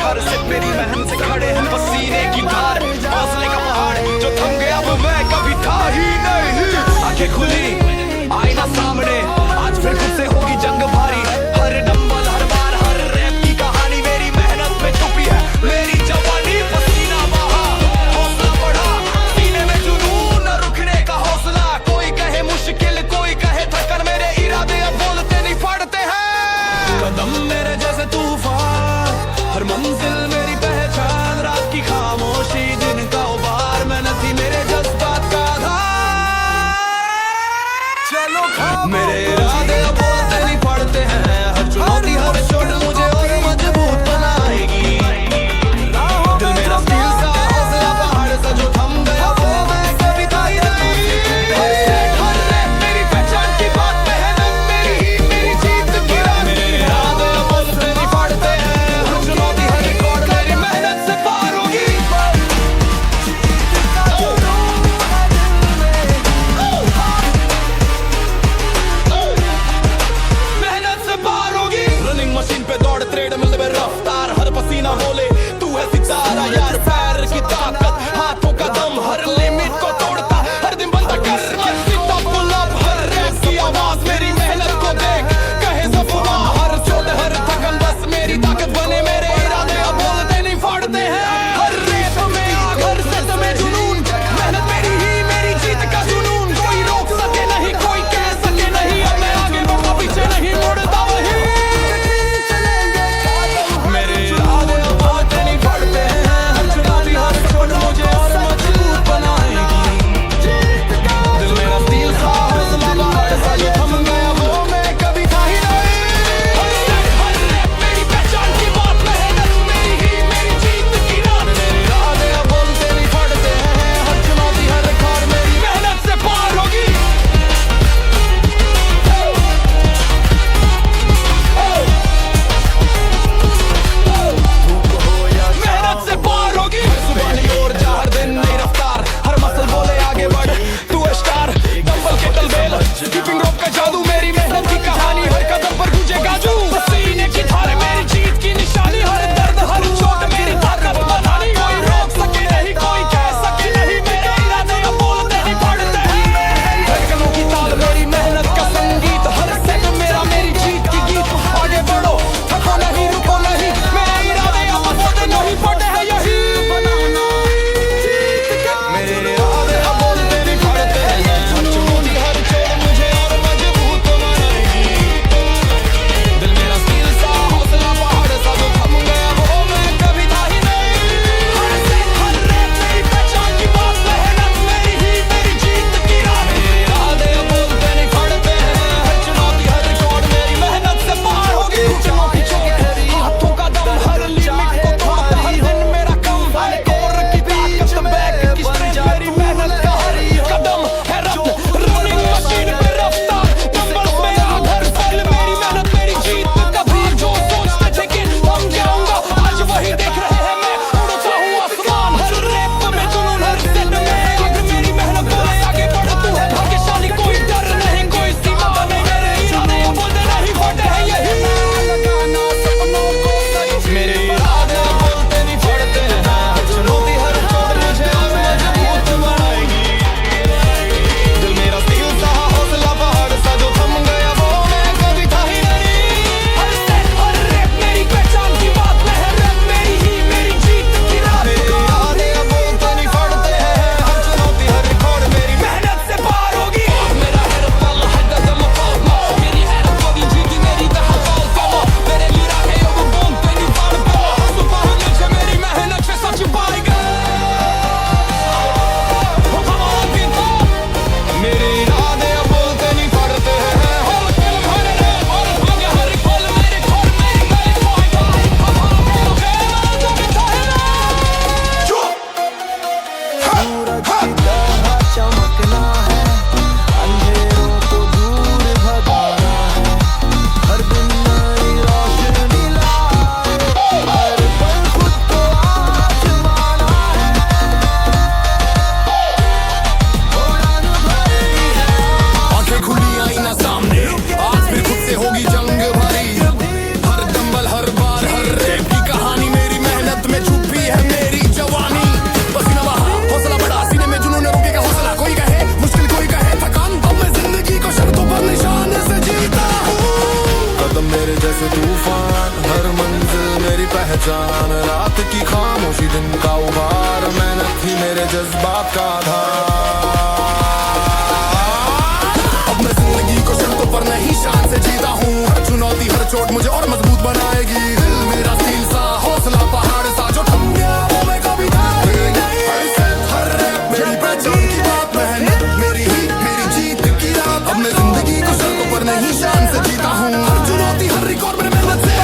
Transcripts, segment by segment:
हर से मेरी मेहनत से खड़े हैं पसीने की धार, हौसले का पहाड़ जो थम गया वो मैं कभी था ही नहीं। आंखें खुली आईना सामने, आज फिर खुद से होगी जंग भारी। हर नंबर हर बार हर रैप की कहानी मेरी मेहनत में छुपी है। मेरी जवानी पसीना बहा, हौसला बढ़ा, सीने में जुनून न रुकने का हौसला। कोई कहे मुश्किल कोई कहे थकन, मेरे इरादे अब बोलते नहीं पड़ते हैं। कदम मेरे जैसे तूफान, हर मंजिल मेरी पहचान। रात की खामोशी दिन का उबार, मेहनत ही मेरे जज्बात का आधार। पहचान, रात की खामोशी दिन का उबार, मेहनत ही मेरे जज्बात का आधार। अब मैं जिंदगी को शर्तों पर नहीं शान से जीता हूँ, हर चुनौती हर चोट मुझे और मजबूत बनाएगी। दिल मेरा स्टील सा, हौसला पहाड़ सा, जो थम गया वो मैं कभी था ही नहीं। हर सेट हर रैप मेरी पहचान की बात, मेहनत मेरी ही मेरी जीत की रात। अब मैं जिंदगी को शर्तों पर नहीं शान से जीता हूँ, हर चुनौती हर रिकॉर्ड मेरे मेहनत से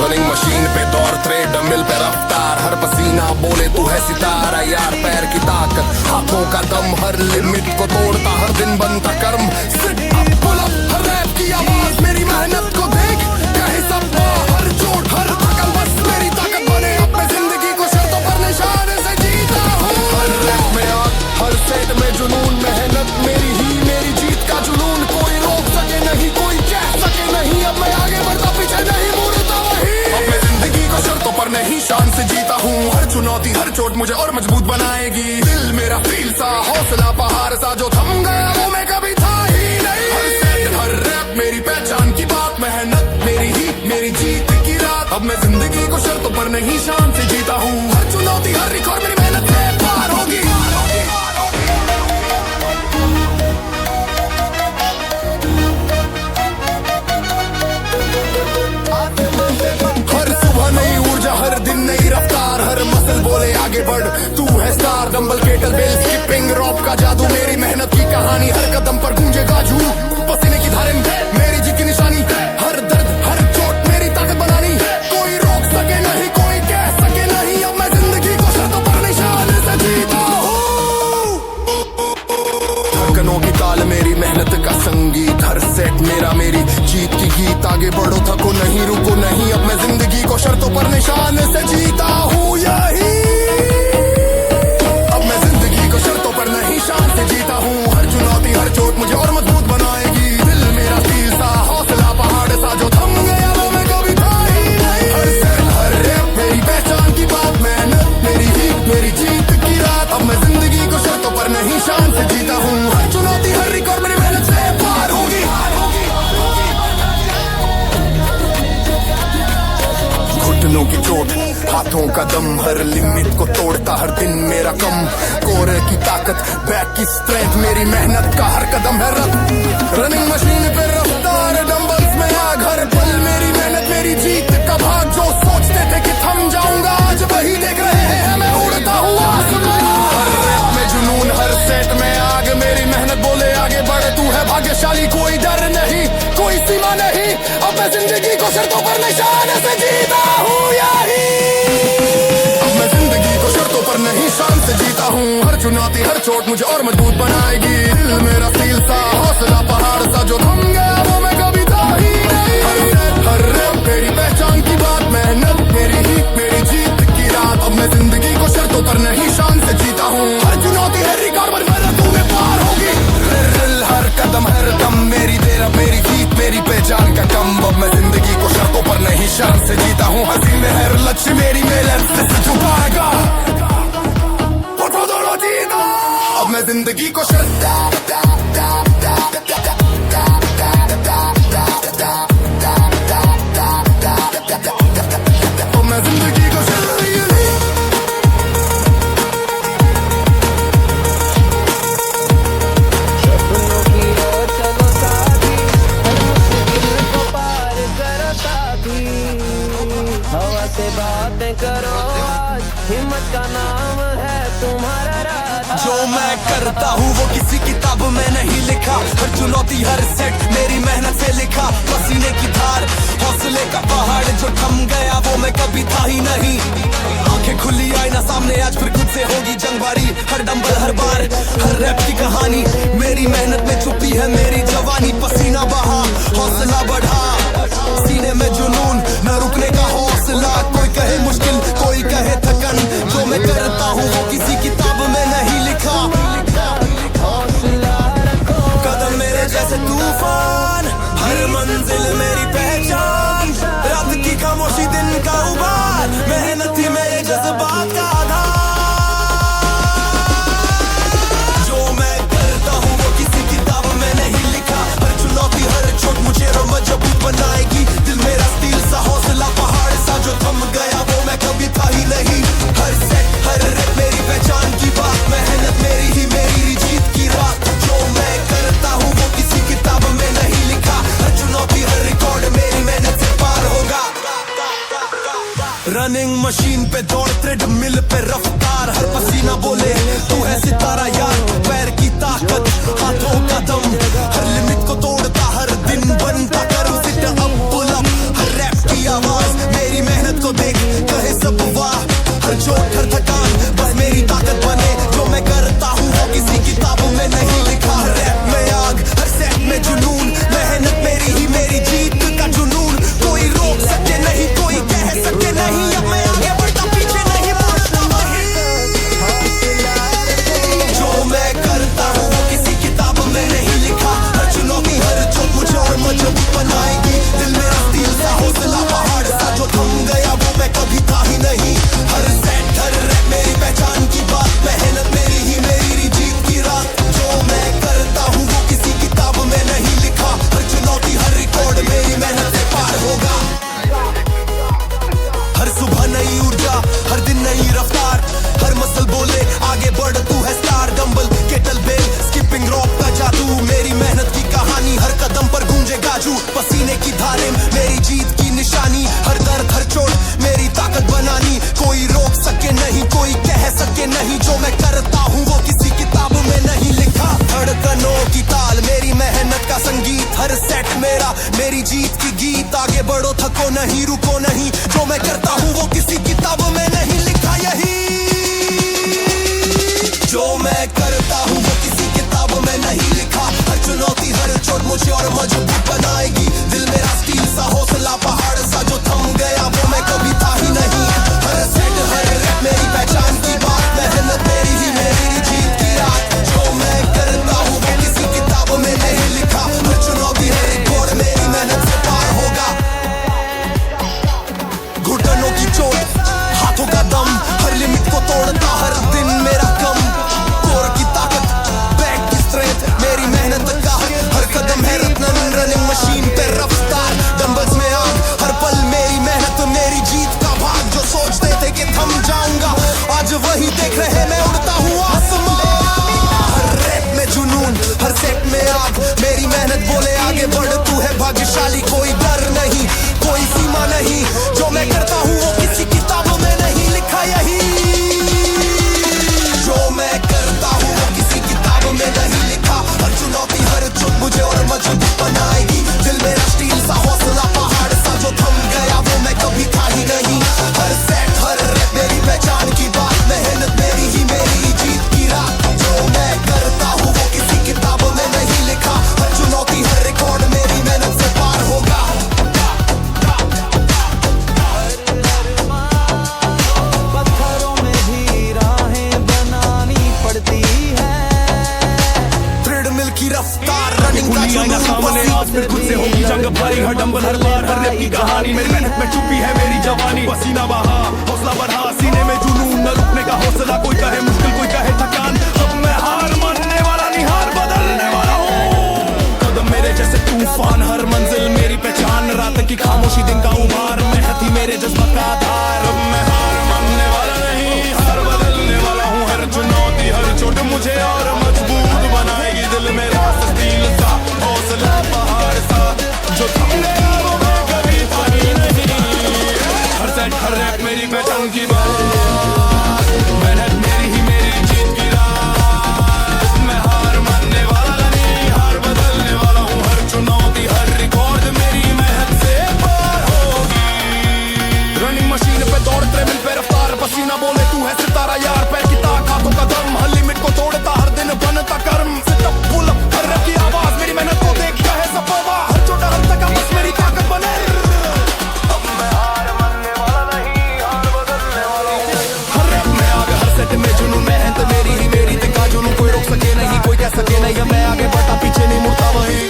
रनिंग मशीन पे दौड़, ट्रेडमिल पे रफ्तार, हर पसीना बोले तू है सितारा यार। पैर की ताकत, हाथों का दम, हर लिमिट को तोड़ता, हर दिन बनता कर्म। सिट अप पुल अप, हर रैप की आवाज मेरी मेहनत को देख, कहे सब हर चोट हर थकन बस मेरी ताकत बने। अब मैं जिंदगी को शर्तों पर निशान से जीता हूँ, हर रैप में आग, हर सेट में जुनून, मेहनत मेरी ही मेरी जीत का जुनून। कोई रोक सके नहीं, कोई कह सके नहीं, अब मैं आगे बढ़ता पीछे नहीं मुड़ता वही। अब मैं जिंदगी को शर्तों पर नहीं शान से जीता हूँ, हर चुनौती हर चोट मुझे और मजबूत बनाएगी। दिल मेरा फील सा, हौसला पहाड़ सा, जो थम गया वो मैं कभी था ही नहीं। हर सेट हर रैप मेरी पहचान की बात, मेहनत मेरी ही मेरी जीत की रात। अब मैं जिंदगी को शर्तों पर नहीं शान से जीता हूँ, हर चुनौती हर रिकॉर्ड मेरी मेहनत से पार होगी। हर दिन नई रफ्तार, हर मसल बोले आगे बढ़, तू है star. Dumbbell kettlebell skipping rope का जादू, मेरी मेहनत की कहानी, हर कदम पर गूंजेगा जू। पसीने की धारें मेरी जीत की निशानी, हर दर्द हर चोट मेरी ताकत बनानी। कोई रोक सके नहीं, कोई कह सके नहीं, अब मैं जिंदगी को शर्तों पर निशान से जीता हूँ। धड़कनों की ताल मेरी मेहनत का संगीत, हर सेट मेरा मेरी जीत की गीत। आगे बढ़ो थको नहीं रुको नहीं, अब मैं जिंदगी को शर्तों पर निशान से जीता हूँ यही। अब मैं जिंदगी को शर्तों पर नहीं शान से जीता हूँ, हर चुनौती हर चोट मुझे और मजबूत बनाएगी। दिल मेरा स्टील सा, हौसला पहाड़ सा, जो थम गया वो मैं कभी था ही नहीं। हर सेट हर रैप मेरी पहचान की बात, मेहनत मेरी ही मेरी जीत की रात। अब मैं जिंदगी को शर्तों पर नहीं शान से जीता हूँ, हर चुनौती हर रिकॉर्ड मेरी मेहनत से पार होगी। घुटनों की चोट, हाथों का दम, हर लिमिट को तोड़ता हर दिन मेरा कम। कोरे की ताकत, बैक की स्ट्रेंथ, मेरी मेहनत का हर कदम है रथ। रनिंग मशीन पे रफ्तार, डंबल्स में आग, हर पल मेरी मेहनत मेरी जीत का भाग। जो सोचते थे कि थम जाऊंगा, आज वही देख रहे हैं मैं उड़ता हूँ आसमान। हर रैप में जुनून, हर सेट में आग, मेरी मेहनत बोले आगे बढ़, तू है भाग्यशाली, कोई डर नहीं, कोई सीमा नहीं। अब मैं जिंदगी को शर्तों पर निशान से जीता हूँ यही। अब मैं जिंदगी को शर्तों पर नहीं शान से जीता हूँ, हर चुनौती हर चोट मुझे और मजबूत बनाएगी। दिल मेरा स्टील सा, हौसला पहाड़ सा, जो थम गया वो मैं कभी था ही नहीं। हर सेट हर रैप मेरी पहचान की बात, मेहनत मेरी ही मेरी जीत की रात। अब मैं जिंदगी को शर्तों पर नहीं शान से जीता हूँ, हर चुनौती हर रिकॉर्ड मेहनत तुम्हें पार होगी। हर कदम हर दम मेरी तेरा मेरी जीत मेरी पहचान का कम। अब मैं जिंदगी को शर्तों पर नहीं शान से जीता हूँ, हंसी में हर लक्ष्य मेरी मेहनत से छुपाएगा। अब मैं जिंदगी को करो आज, हिम्मत का नाम है तुम्हारा राज। जो मैं करता हूँ वो किसी किताब में नहीं लिखा, हर चुनौती हर सेट मेरी मेहनत से लिखा। पसीने की धार, हौसले का पहाड़, जो थम गया वो मैं कभी था ही नहीं। आंखें खुली आईना सामने, आज फिर खुद से होगी जंगबारी। हर डंबल हर बार, हर रैप की कहानी, मेरी मेहनत में छुपी है मेरी जवानी। पसीना बहा, हौसला बढ़ा, सीने में जुनून, न रुकने का हौसला। कोई कहे मुश्किल, कोई कहे थकन, जो मैं करता हूँ वो किसी किताब में नहीं लिखा। कदम मेरे जैसे तूफान, हर मंजिल मेरी पहचान। रात की खामोशी दिन का उबार, मेहनत ही मेरे जज्बात का आधार। जो मैं करता हूँ वो किसी की नहीं रुको नहीं, जो मैं करता हूँ वो किसी किताब में नहीं लिखा, यही जो मैं करता हूँ वो किसी किताब में नहीं लिखा। हर चुनौती हर चोट मुझे और मजबूत बनाएगी। दिल मेरा स्टील सा हौसला पहाड़ सा जो थम गया वो मैं कभी था ही नहीं। हर सेट हर रैप मेरी पहचान की बात, मेहनत मेरी ही मेरी जीत की रात। जो मैं करता हूँ वो किसी किताब में नहीं लिखा। हर चुनौती हर रिकॉर्ड मेरी मेहनत से पार होगा। घुटनों की चोट हाथों का दम, हर लिमिट को तोड़ता हर दिन मेरा कम। कोर की ताकत बैक की स्ट्रेंथ मेरी मेहनत का हर कदम है रत्न। रनिंग मशीन पे रफ्तार डंबल्स में आग, हर पल मेरी मेहनत मेरी जीत का भाग। जो सोचते थे कि थम जाऊंगा आज वही देख रहे मैं उड़ता हूँ आसमान। हर रैप में जुनून हर सेट में आग, मेरी मेहनत बोले आगे बढ़ तू है भाग्यशाली। कोई डर नहीं कोई सीमा नहीं, जो मैं करता हूँ वो किसी किताब में नहीं लिखा, यही जो मैं करता हूँ वो किसी किताब में नहीं लिखा। हर चुनौती हर चुप मुझे और मजबूत बनाएगी। दिल मेरा स्टील सा हौसला पहाड़ सा जो थम गया वो मैं कभी था ही नहीं। हर सेट हर रैप मेरी पहचान की बात, मेहनत मेरी ही मेरी जीत की रात। जो मैं करता हूँ वो किसी किताब में नहीं लिखा। हर चुनौती हर रिकॉर्ड मेरी मेहनत से पार होगा। पत्थरों में भी राहें बनानी पड़ती है। ट्रेडमिल की रफ्तार रनिंग का आईना सामने आज फिर खुद से होगी जंग भारी। हर डंबल हर बार हर रैप की कहानी, मेरी मेहनत में छुपी है मेरी जवानी। पसीना बहा हौसला बढ़ा सीने में जुनून, न रुकने का हौसला। कोई कहे मुश्किल कोई कहे थकान, अब मैं हार मानने वाला नहीं हार बदलने वाला हूँ। कदम मेरे जैसे तूफान, हर मंजिल मेरी पहचान। रात की खामोशी दिन का उभार, मेहनत ही मेरे जज्बा का आधार। अब मैं हार मानने वाला नहीं हार बदलने वाला हूँ। हर चुनौती हर चोट मुझे और मजबूत बनाएगी। दिल मेरा स्टील सा हौसला पहाड़ सा जो थम गया वो मैं कभी था ही नहीं। हर सेट हर रैप मेरी पहचान की बात, मेहनत मेरी ही मेरी जीत की रात। मैं हार मानने वाला नहीं हार बदलने वाला हूँ। हर चुनौती हर रिकॉर्ड मेरी मेहनत से पार होगी। रनिंग मशीन पे दौड़ ट्रेडमिल पे रफ्तार, पसीना बोले तू है सितारा यार। पैर की ताक हाथों का दम, हर लिमिट को तोड़ता हर दिन बनता कर्म। सिट अप पुल अप हर रैप की आवाज मेरी मेहनत को देख है सपोवा। हर छोटा हर तक बस मेरी ताकत बने। अब मैं हार मानने वाला नहीं हार बदलने वाला हूँ। हर रैप में आगे हर सेट में जुनून, मेहनत मेरी ही मेरी दिखा जुनून। कोई रोक सके नहीं कोई कह सके नहीं, मैं आगे बढ़ता पीछे नहीं मुड़ता वही।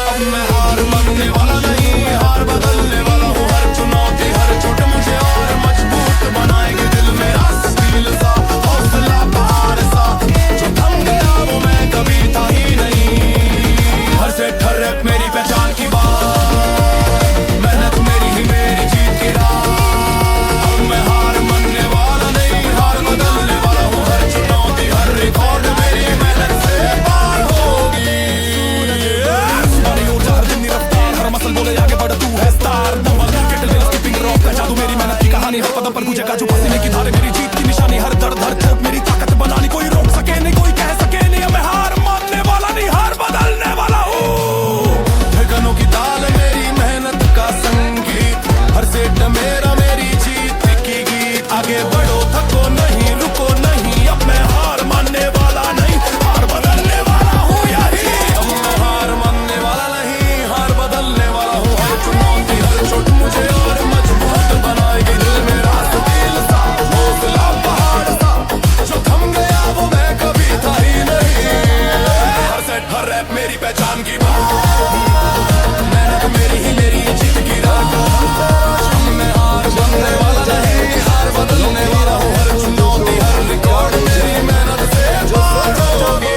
अब मैं हार मानने वाला नहीं हार बदलने वाला हूँ। हर चुनौती हर चोट मुझे और मजबूत बनाएगी। दिल मेरा स्टील सा हौसला पहाड़ सा जो थम गया वो मैं कभी था ही नहीं। हर सेट हर रैप मेरी पहचान की बात, मेहनत मेरी ही मेरी जीत की रात। अब मैं हार मानने वाला नहीं हार बदलने वाला हूँ। हर चुनौती हर रिकॉर्ड मेरी मेहनत से पार होगी। हर दिन की रफ्तार हर मसल बोले आगे बढ़ तू है star. Double kettle skipping rock का जादू मेरी मेहनत की कहानी। हर कदम पर गुजरेगा जो पसीने की धारे मेरी जीत की निशानी। हर दर्द हर चोट मेरी ताकत बनानी, कोई रोक सके नहीं कोई कह सके नहीं। मैं हार मानने वाला नहीं हार बदलने वाला हूँ। धड़कनों की ताल मेरी मेहनत का संगीत, हर सेट मेरा मेरी जीत की गीत। आगे बढ़ो थको नहीं रुको नहीं, अब मैं हार मानने वाला नहीं हार बदलने वाला हूँ। यही अब मैं हार मानने वाला नहीं हार बदलने वाला हूँ। हर चुनौती हर चोट मुझे और मजबूत बनाएगी। दिल मेरा स्टील सा हौसला पहाड़ सा जो थम गया वो मैं कभी था ही नहीं। हर सेट हर रैप मेरी पहचान की बात, मेहनत मेरी ही मेरी जीत की रात। मैं हार मानने वाला नहीं हार बदलने वाला हूँ। हर चुनौती हर रिकॉर्ड मेरी मेहनत से पार होगी।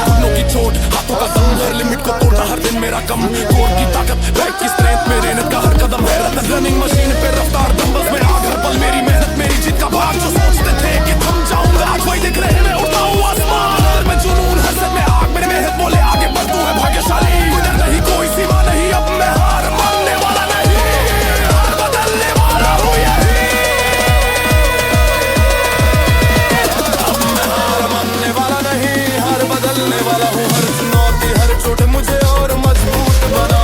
घुटनों की चोट हाथों का दम, हर लिमिट को तोड़ता हर दिन मेरा कम। कोर की ताकत बैक की स्ट्रेंथ मेरी मेहनत का हर कदम है रत्न। रनिंग मशीन पे रफ्तार डंबल्स में आग, हर पल मेरी मेहनत मेरी जीत का भाग। जो सोचते थे कि थम जाऊंगा आज वही देख रहे मैं उड़ता हूँ आसमान। हर में जुनून हर सेट में आग, मेरी मेहनत बोले आगे बढ़ तू है भाग्यशाली। कोई डर नहीं कोई सीमा नहीं, अब मैं हार मानने वाला नहीं हार बदलने वाला हूँ। यही अब मैं हार मानने वाला नहीं हार बदलने वाला हूँ। हर चुनौती हर चोट मुझे और मजबूत बना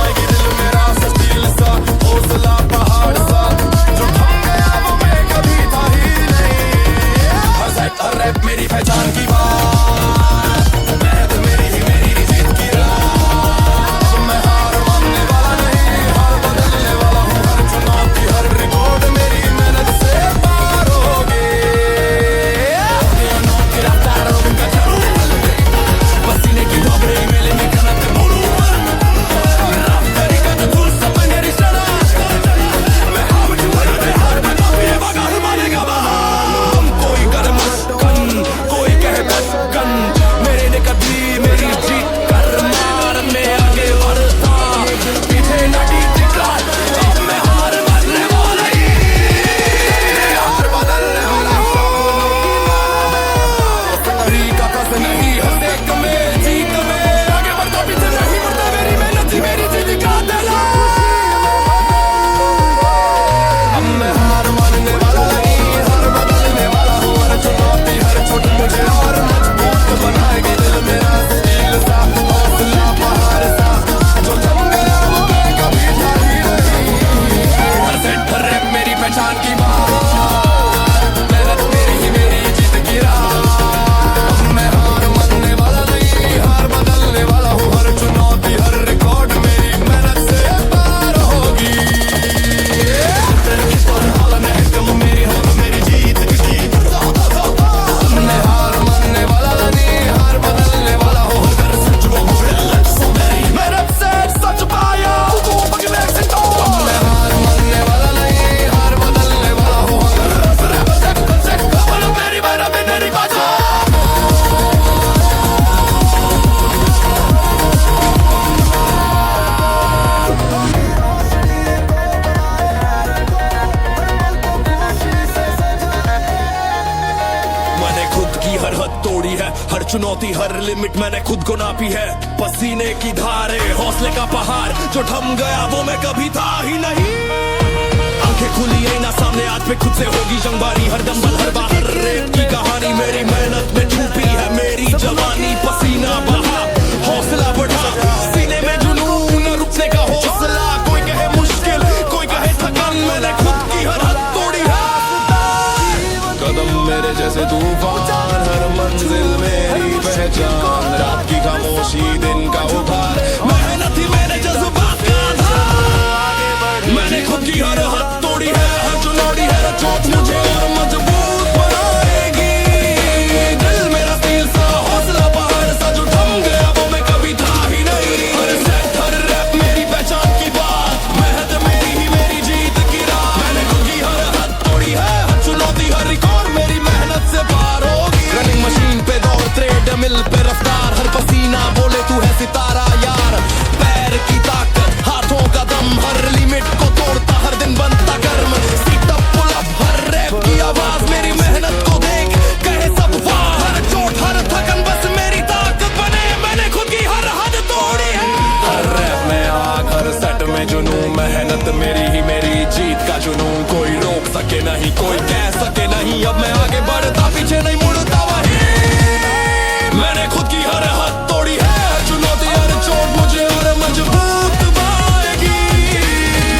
चुनौती हर लिमिट मैंने खुद को नापी है। पसीने की धारे हौसले का पहाड़ जो थम गया वो मैं कभी था ही नहीं। आंखें खुली है ना सामने आज पे खुद से होगी जंगबारी। हर दम बल हर बाहर रेत की कहानी मेरी मेहनत में छुपी है। मेरी जवानी पसीना बहा हौसला बढ़ा सीने में जुनून न रुकने का हौसला। कोई कहे मुश्किल कोई कहे थकान मैंने खुद की हर हद तोड़ी है। कदम मेरे जैसे तूफान हर मंजिल मेरी पहचान। रात की खामोशी दिन का उभार मेहनत ही मेरे जज्बात का आधार। मैंने खुद की हर हद तोड़ी है हर चुनौती है चोट मुझे और मजबूत बनाएगी। दिल मेरा स्टील सा हौसला पहाड़ सा जो थम गया वो मैं कभी था ही नहीं। हर सेट हर रैप मेरी पहचान की बात मेहनत मेरी ही मेरी जीत की राह। मैंने खुद की हर हद तोड़ी है हर चुनौती हर रिकॉर्ड मेरी मेहनत से पार होगी। रनिंग मशीन पे दौड़ ट्रेडमिल पे रफ्तार हर पसीना बोले तू है सितारा यार। पैर की ताकत हाथों का दम हर लिमिट को तोड़ता हर दिन बनता गर्म। सीट अप पुल अप हर रैप की आवाज मेरी मेहनत को देख कहे सब वाह। हर चोट हर थकन बस मेरी ताकत बने। मैंने खुद की हर हद तोड़ी है। हर रैप में आग हर सेट में जुनून मेहनत मेरी ही मेरी जीत का जुनून। कोई रोक सके नहीं कोई कह सके नहीं। अब मैं आगे बढ़ता पीछे नहीं मुड़ता वही। मैंने खुद की हर हद तोड़ी है हर चुनौती हर चोट मुझे और मजबूत बनाएगी।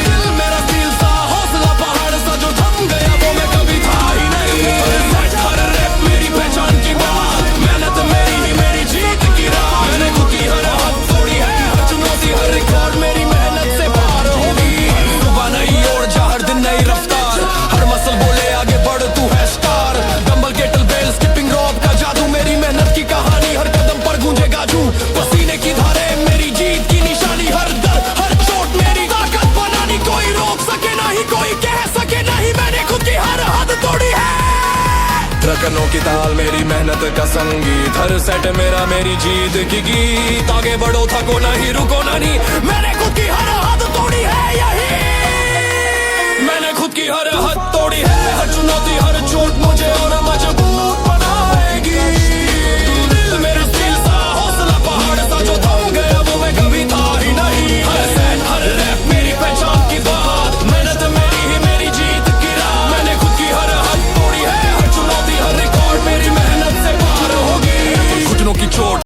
दिल मेरा स्टील सा हौसला पहाड़ सा जो थम गया वो मैं कभी था ही नहीं। हर रैप मेरी पहचान की बात मेहनत मेरी ही मेरी जीत की राह। मैंने खुद की हर हद तोड़ी है हर चुनौती हर रिकॉर्ड मेरी मेहनत से पार होगी। सुबह नई ओर जा हर दिन नई रफ्तार हर मसल बोले आगे बढ़ तू है star. Dumbbell kettlebell skipping rope का जादू मेरी मेहनत की कहानी हर कदम पर गूंजेगा जू। पसीने की धारे मेरी जीत की निशानी हर दर्द हर चोट मेरी ताकत बनानी। कोई रोक सके नहीं कोई कह सके नहीं। मैंने खुद की हर हद तोड़ी है। रकनों की ताल मेरी मेहनत का संगीत हर सेट मेरा मेरी जीत की गीत। आगे बढ़ो थको नहीं रुको नहीं। मैंने खुद की हर हद तोड़ी है यही। मैंने खुद की हर हद तोड़ी है हर चुनौती